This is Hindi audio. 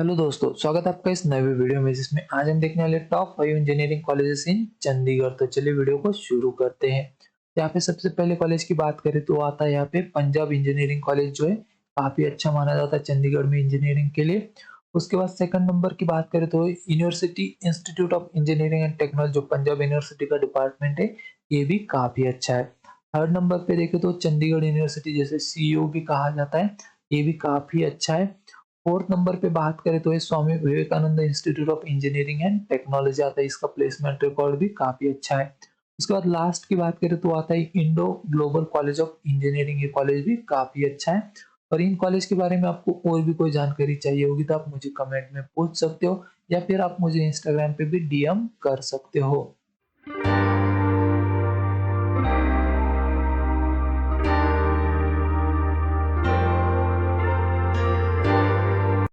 हेलो दोस्तों, स्वागत है आपका इस नए वीडियो में जिसमें आज हम देखने वाले top 5 engineering colleges in Chandigarh. तो चलिए वीडियो को शुरू करते हैं। यहाँ पे सबसे पहले कॉलेज की बात करें तो आता है यहाँ पे पंजाब इंजीनियरिंग कॉलेज, जो है काफी अच्छा माना जाता है चंडीगढ़ में इंजीनियरिंग के लिए। उसके बाद सेकंड नंबर की बात करें तो university institute of Engineering and technology, जो पंजाब यूनिवर्सिटी का डिपार्टमेंट है, ये भी काफी अच्छा है। थर्ड नंबर पे देखें तो चंडीगढ़ यूनिवर्सिटी, जैसे सीयू भी कहा जाता है, ये भी काफी अच्छा है। फोर्थ नंबर पे बात करें तो ये Swami Vivekananda Institute of Engineering and Technology आता है, इसका प्लेसमेंट रिकॉर्ड भी काफी अच्छा है। उसके बाद लास्ट की बात करें तो आता है Indo global college of engineering, ये कॉलेज भी काफी अच्छा है। और इन कॉलेज के बारे में आपको और भी कोई जानकारी चाहिए होगी तो आप मुझे कमेंट में पूछ सकते हो, या फिर आप मुझे इंस्टाग्राम पे भी डीएम कर सकते हो।